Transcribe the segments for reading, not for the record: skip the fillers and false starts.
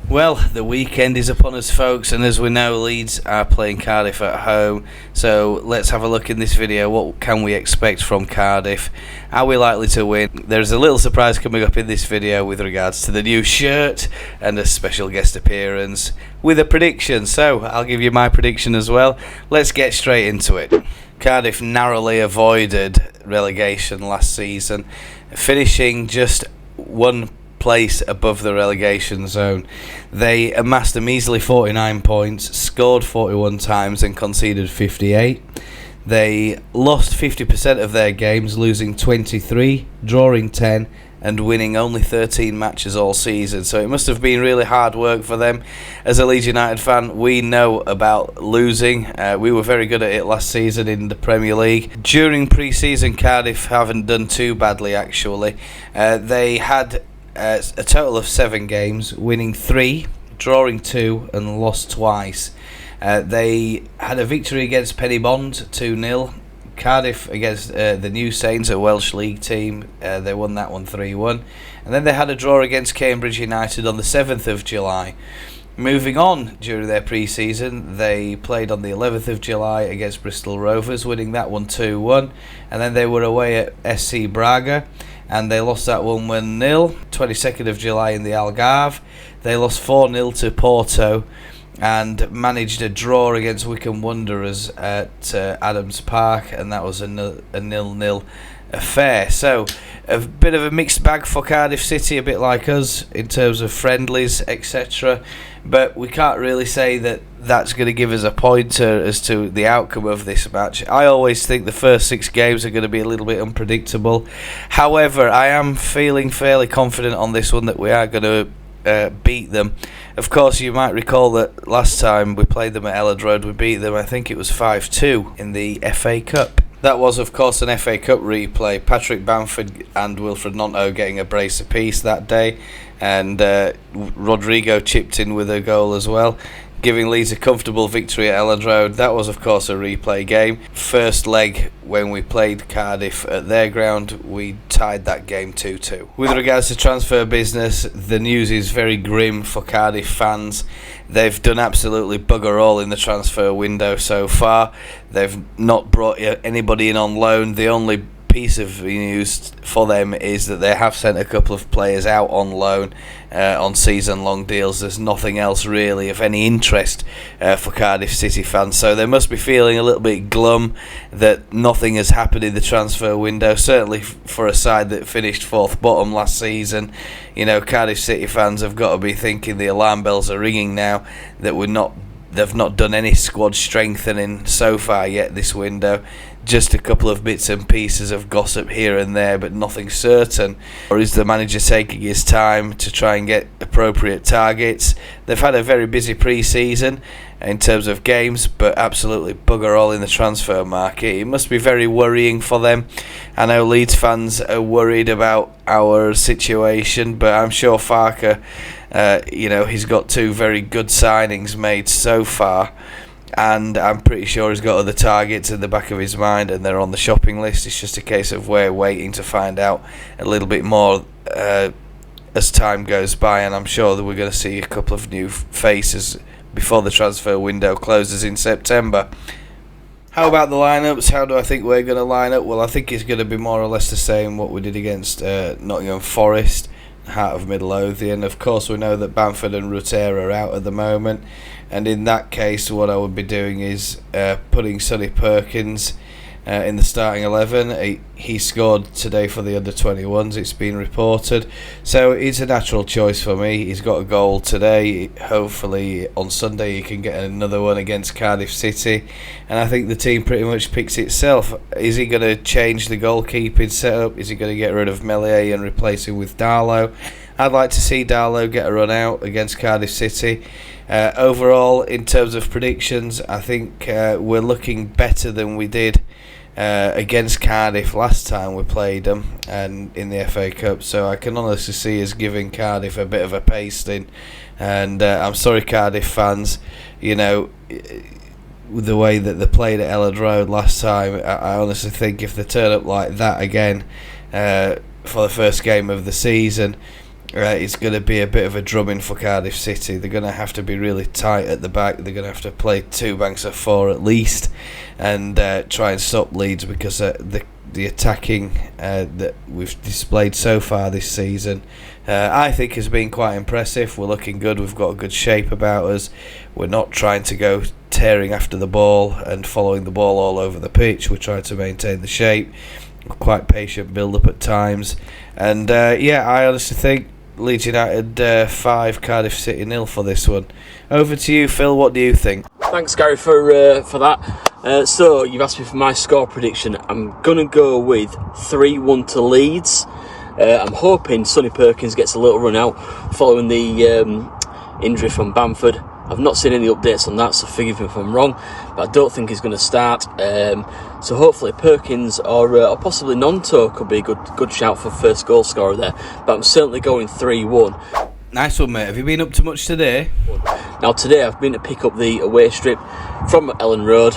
Well, the weekend is upon us, folks, and as we know, Leeds are playing Cardiff at home. So let's have a look in this video. What can we expect from Cardiff? Are we likely to win? There's a little surprise coming up in this video with regards to the new shirt and a special guest appearance with a prediction. So I'll give you my prediction as well. Let's get straight into it. Cardiff narrowly avoided relegation last season, finishing just one place above the relegation zone. They amassed a measly 49 points, scored 41 times and conceded 58. They lost 50% of their games, losing 23, drawing 10 and winning only 13 matches all season. So it must have been really hard work for them. As a Leeds United fan, we know about losing. We were very good at it last season in the Premier League. During pre-season, Cardiff haven't done too badly actually. They had a total of 7 games, winning 3, drawing 2 and lost twice. They had a victory against Bond 2-0. Cardiff against the New Saints, a Welsh League team. They won that one 3-1. And then they had a draw against Cambridge United on the 7th of July. Moving on during their pre-season, they played on the 11th of July against Bristol Rovers, winning that one 2-1. And then they were away at SC Braga, and they lost that one 1-0. 22nd of July in the Algarve, they lost 4-0 to Porto and managed a draw against Wycombe Wanderers at Adams Park, and that was a 0-0 affair. So a bit of a mixed bag for Cardiff City, a bit like us in terms of friendlies, etc. But we can't really say that that's going to give us a pointer as to the outcome of this match. I always think the first 6 games are going to be a little bit unpredictable. However, I am feeling fairly confident on this one that we are going to beat them. Of course, you might recall that last time we played them at Elland Road, we beat them, I think it was 5-2 in the FA Cup. That was, of course, an FA Cup replay. Patrick Bamford and Wilfred Gnonto getting a brace apiece that day, and Rodrigo chipped in with a goal as well, giving Leeds a comfortable victory at Elland Road. That was, of course, a replay game. First leg, when we played Cardiff at their ground, we tied that game 2-2. With regards to transfer business, the news is very grim for Cardiff fans. They've done absolutely bugger all in the transfer window so far. They've not brought anybody in on loan. The only piece of news for them is that they have sent a couple of players out on loan on season-long deals. There's nothing else really of any interest for Cardiff City fans, so they must be feeling a little bit glum that nothing has happened in the transfer window. Certainly for a side that finished 4th bottom last season, you know, Cardiff City fans have got to be thinking the alarm bells are ringing now that they've not done any squad strengthening so far yet this window. Just a couple of bits and pieces of gossip here and there, but nothing certain. Or is the manager taking his time to try and get appropriate targets? They've had a very busy pre-season in terms of games, but absolutely bugger all in the transfer market. It must be very worrying for them. I know Leeds fans are worried about our situation, but I'm sure Farker, he's got 2 very good signings made so far, and I'm pretty sure he's got other targets in the back of his mind and they're on the shopping list. It's just a case of we're waiting to find out a little bit more as time goes by, and I'm sure that we're going to see a couple of new faces before the transfer window closes in September. How about the lineups? How do I think we're going to line up? Well, I think it's going to be more or less the same what we did against Nottingham Forest, Heart of Midlothian. Of course, we know that Bamford and Rutter are out at the moment, and in that case what I would be doing is putting Sonny Perkins in the starting 11. He scored today for the under-21s, it's been reported, so it's a natural choice for me. He's got a goal today. Hopefully on Sunday he can get another one against Cardiff City, and I think the team pretty much picks itself. Is he going to change the goalkeeping setup? Is he going to get rid of Melier and replace him with Darlow? I'd like to see Darlow get a run out against Cardiff City. Overall, in terms of predictions, I think we're looking better than we did against Cardiff last time we played them and in the FA Cup, so I can honestly see us giving Cardiff a bit of a pasting, and I'm sorry Cardiff fans, you know, the way that they played at Elland Road last time. I honestly think if they turn up like that again for the first game of the season, it's going to be a bit of a drubbing for Cardiff City. They're going to have to be really tight at the back. They're going to have to play 2 banks of 4 at least, and try and stop Leeds, because the attacking that we've displayed so far this season, I think, has been quite impressive. We're looking good. We've got a good shape about us. We're not trying to go tearing after the ball and following the ball all over the pitch. We're trying to maintain the shape. We're quite patient build-up at times. And I honestly think Leeds United 5, Cardiff City 0 for this one. Over to you, Phil. What do you think? Thanks, Gary, for that. So you've asked me for my score prediction. I'm gonna go with 3-1 to Leeds. I'm hoping Sonny Perkins gets a little run out following the injury from Bamford. I've not seen any updates on that, so forgive me if I'm wrong, but I don't think he's going to start. So hopefully Perkins or possibly Nonto could be a good shout for first goal scorer there. But I'm certainly going 3-1. Nice one, mate. Have you been up to much today? Now today I've been to pick up the away strip from Elland Road.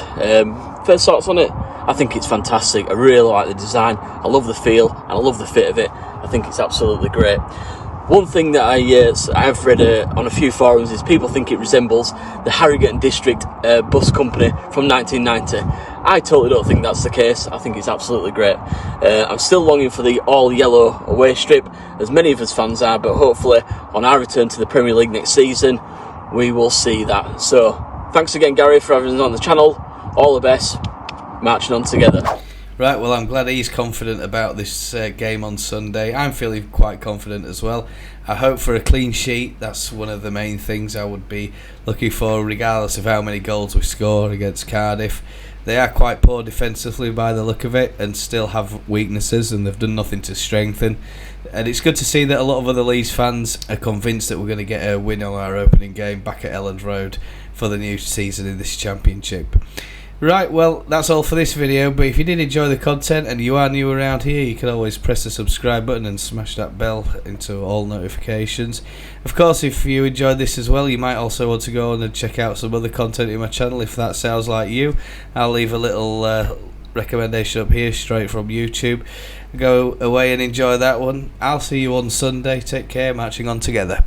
First thoughts on it? I think it's fantastic. I really like the design. I love the feel and I love the fit of it. I think it's absolutely great. One thing that I've read on a few forums is people think it resembles the Harrogate District bus company from 1990. I totally don't think that's the case. I think it's absolutely great. I'm still longing for the all-yellow away strip, as many of us fans are, but hopefully on our return to the Premier League next season, we will see that. So, thanks again, Gary, for having us on the channel. All the best. Marching on together. Right, well, I'm glad he's confident about this game on Sunday. I'm feeling quite confident as well. I hope for a clean sheet. That's one of the main things I would be looking for, regardless of how many goals we score against Cardiff. They are quite poor defensively by the look of it, and still have weaknesses, and they've done nothing to strengthen. And it's good to see that a lot of other Leeds fans are convinced that we're going to get a win on our opening game back at Elland Road for the new season in this championship. Right, well, that's all for this video, but if you did enjoy the content and you are new around here, you can always press the subscribe button and smash that bell into all notifications. Of course, if you enjoyed this as well, you might also want to go on and check out some other content in my channel if that sounds like you. I'll leave a little recommendation up here straight from YouTube. Go away and enjoy that one. I'll see you on Sunday. Take care, marching on together.